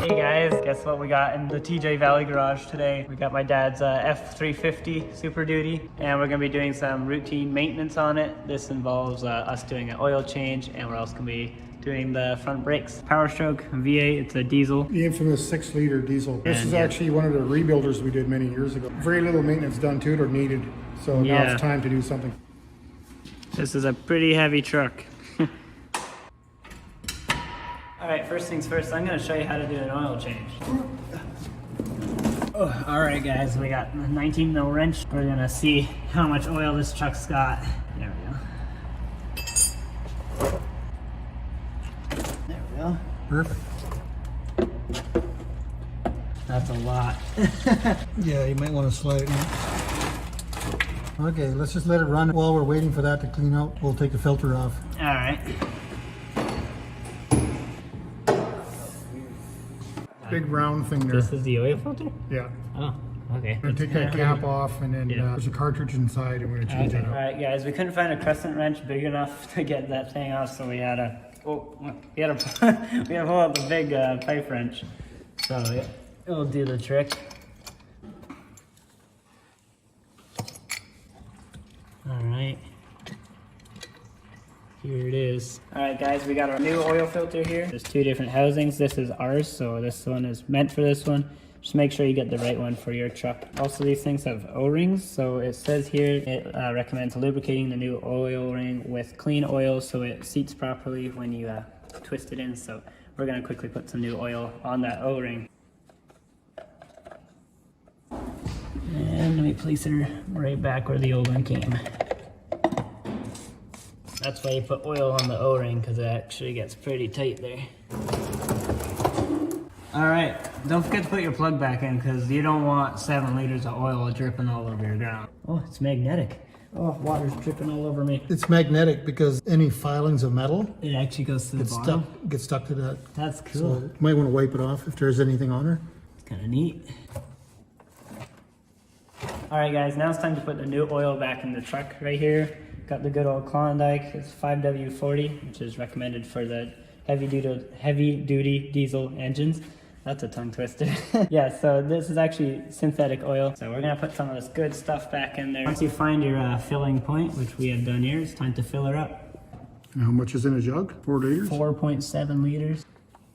Hey guys, guess what we got in the TJ Valley garage today? We got my dad's F350 Super Duty, and we're gonna be doing some routine maintenance on it. This involves us doing an oil change, and we're also gonna be doing the front brakes. Power Stroke V8, it's a diesel. The infamous 6-liter diesel. This is actually one of the rebuilders we did many years ago. Very little maintenance done to it or needed, so now it's time to do something. This is a pretty heavy truck. All right, first things first, I'm gonna show you how to do an oil change. Oh, all right guys, we got a 19 mil wrench. We're gonna see how much oil this truck's got. There we go. There we go. Perfect. That's a lot. Yeah, you might want to slide it in. Okay, let's just let it run. While we're waiting for that to clean out, we'll take the filter off. All right. Big round thing there. This is the oil filter? Yeah. Oh, okay. We're going to take that cap off, and then there's a cartridge inside, and we're going to change it All out. right, guys, we couldn't find a crescent wrench big enough to get that thing off, so we had to pull out the big pipe wrench. So it'll do the trick. All right. Here it is. All right, guys, we got our new oil filter here. There's two different housings. This is ours, so this one is meant for this one. Just make sure you get the right one for your truck. Also, these things have O-rings, so it says here it recommends lubricating the new oil ring with clean oil so it seats properly when you twist it in. So we're gonna quickly put some new oil on that O-ring. And let me place her right back where the old one came. That's why you put oil on the O-ring, because it actually gets pretty tight there. All right, don't forget to put your plug back in, because you don't want 7 liters of oil dripping all over your ground. Oh, it's magnetic. Oh, water's dripping all over me. It's magnetic because any filings of metal It actually goes to the bottom. get stuck to that. That's cool. So you might want to wipe it off if there's anything on her. It's kind of neat. All right, guys, now it's time to put the new oil back in the truck right here. Got the good old Klondike. It's 5W40, which is recommended for the heavy duty diesel engines. That's a tongue twister. Yeah, so this is actually synthetic oil. So we're gonna put some of this good stuff back in there. Once you find your filling point, which we have done here, it's time to fill her up. And how much is in a jug? 4 liters? 4.7 liters,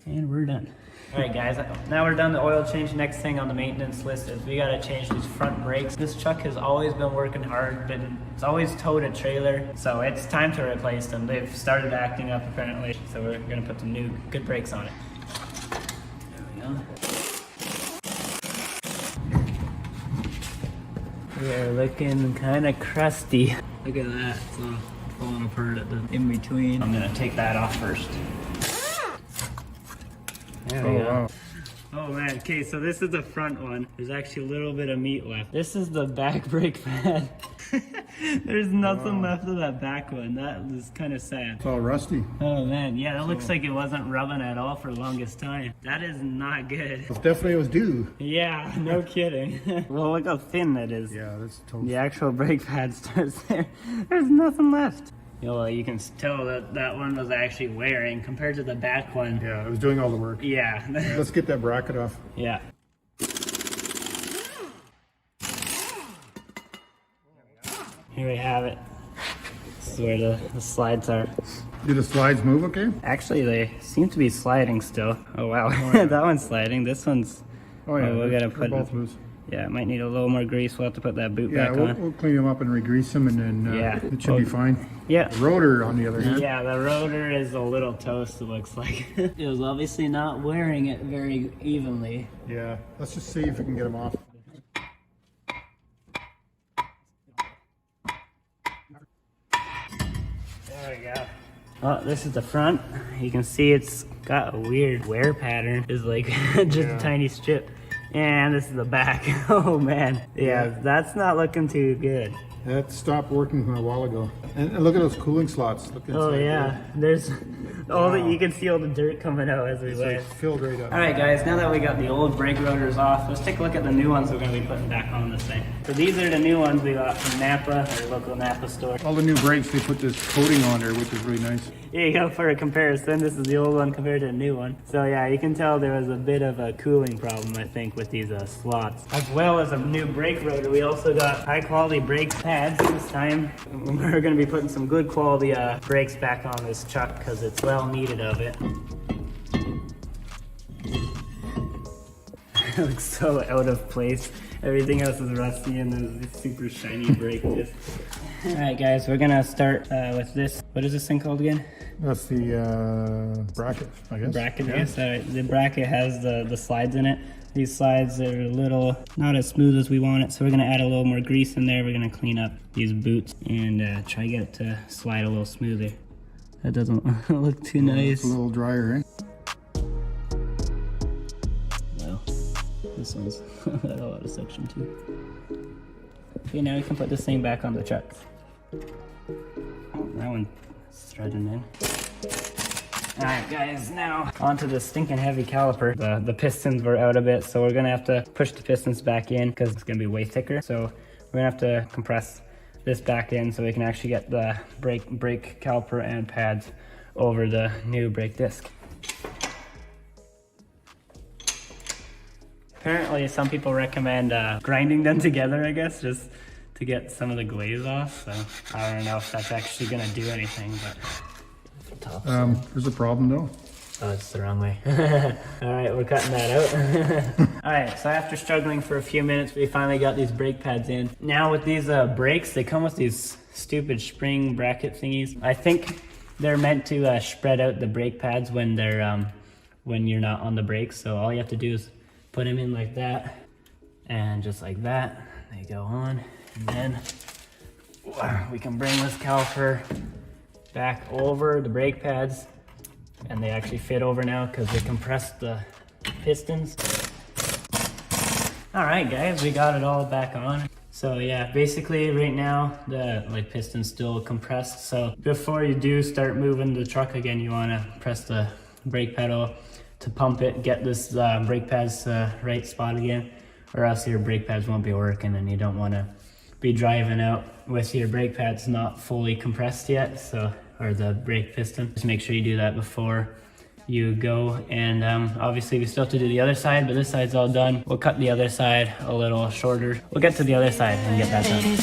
and we're done. All right, guys, now we're done the oil change. Next thing on the maintenance list is we gotta change these front brakes. This truck has always been working hard, but it's always towed a trailer, so it's time to replace them. They've started acting up apparently, so we're gonna put some new good brakes on it. There we go. They're looking kind of crusty. Look at that, it's all falling apart at the in between. I'm gonna take that off first. There we go. Wow. Oh man, okay, so this is the front one. There's actually a little bit of meat left. This is the back brake pad. There's nothing left of that back one. That is kind of sad. It's all rusty. Oh man, yeah, that looks like it wasn't rubbing at all for the longest time. That is not good. It definitely was due. Yeah, no kidding. Well, look how thin that is. Yeah, that's totally. The actual brake pad starts there. There's nothing left. You know, you can tell that that one was actually wearing compared to the back one. Yeah, it was doing all the work. Yeah. Let's get that bracket off. Yeah. Here we have it. This is where the slides are. Do the slides move okay? Actually, they seem to be sliding still. Oh wow, that one's sliding. This one's. Oh yeah, we gotta they're put both loose. Yeah, it might need a little more grease. We'll have to put that boot Yeah, back on. we'll clean them up and re-grease them, and then it should be fine. Yeah. The rotor, on the other hand. Yeah, the rotor is a little toast, it looks like. It was obviously not wearing it very evenly. Yeah, let's just see if we can get them off. There we go. Oh, this is the front. You can see it's got a weird wear pattern. It's like just a tiny strip. And this is the back. Oh man. Yeah, that's not looking too good. That stopped working a while ago. And look at those cooling slots. Look Oh inside yeah, there. All that you can see all the dirt coming out as we It's went. like filled right up. All right, guys, now that we got the old brake rotors off, let's take a look at the new ones we're gonna be putting back on this thing. So these are the new ones we got from Napa, our local Napa store. All the new brakes, they put this coating on there, which is really nice. Here you go for a comparison. This is the old one compared to the new one. So yeah, you can tell there was a bit of a cooling problem, I think, with these slots. As well as a new brake rotor, we also got high quality brake pads this time. We're gonna be putting some good quality brakes back on this truck because it's well needed of it. It looks so out of place. Everything else is rusty and there's this super shiny brake disc. Alright guys, we're gonna start with this. What is this thing called again? That's the bracket, I guess. Bracket, yes. Alright, the bracket has the slides in it. These slides are a little not as smooth as we want it, so we're gonna add a little more grease in there. We're gonna clean up these boots and try to get it to slide a little smoother. That doesn't look too nice. It's a little drier, eh? Well, this one's got a lot of suction too. Okay, now we can put this thing back on the truck. Oh, that one threading in. Alright guys, now onto the stinking heavy caliper. The pistons were out a bit, so we're gonna have to push the pistons back in because it's gonna be way thicker. So we're gonna have to compress this back in so we can actually get the brake caliper and pads over the new brake disc. Apparently some people recommend grinding them together, I guess, just to get some of the glaze off. So I don't know if that's actually gonna do anything, but There's a problem though. oh, it's the wrong way. All right, we're cutting that out. All right, so after struggling for a few minutes, we finally got these brake pads in. Now with these brakes, they come with these stupid spring bracket thingies. I think they're meant to spread out the brake pads when they're when you're not on the brakes. So all you have to do is put them in like that, and just like that, they go on, and then we can bring this caliper back over the brake pads, and they actually fit over now because they compressed the pistons. All right, guys, we got it all back on. So yeah, basically right now the piston's still compressed. So before you do start moving the truck again, you want to press the brake pedal to pump it, get this brake pads right spot again, or else your brake pads won't be working, and you don't want to be driving out with your brake pads not fully compressed yet, so, or the brake piston. Just make sure you do that before you go. And obviously we still have to do the other side, but this side's all done. We'll cut the other side a little shorter. We'll get to the other side and get that done.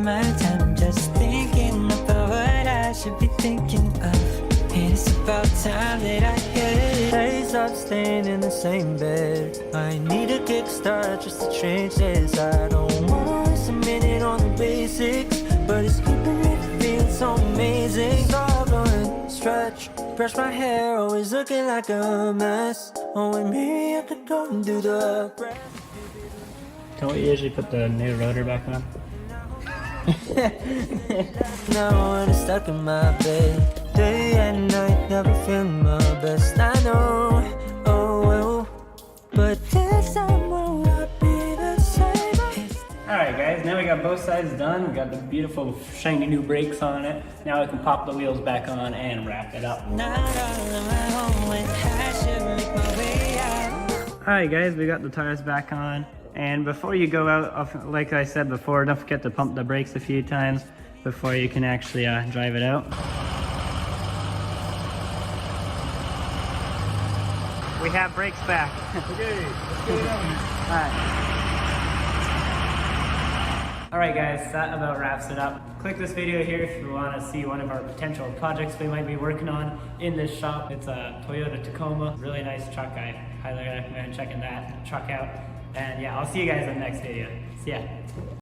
My time just thinking about what I should be thinking of. And it's about time that I hit. Days up staying in the same bed. I need a kickstart just to change this. I don't wanna waste a minute on the basics, but it's keeping me feeling so amazing. Stop blowing, stretch, brush my hair, always looking like a mess. Oh, and maybe I could go and do the rest. Don't we usually put the new rotor back on? Now when I'm stuck in my bed, day and night, never feeling my best. I know, oh well, but this time will not be the same. Alright guys, now we got both sides done. We got the beautiful shiny new brakes on it. Now we can pop the wheels back on and wrap it up. Alright guys, we got the tires back on. And before you go out, like I said before, don't forget to pump the brakes a few times before you can actually drive it out. We have brakes back. Okay, let's get it on. Alright guys, that about wraps it up. Click this video here if you want to see one of our potential projects we might be working on in this shop. It's a Toyota Tacoma. Really nice truck. I highly recommend checking that truck out. And yeah, I'll see you guys in the next video. See ya.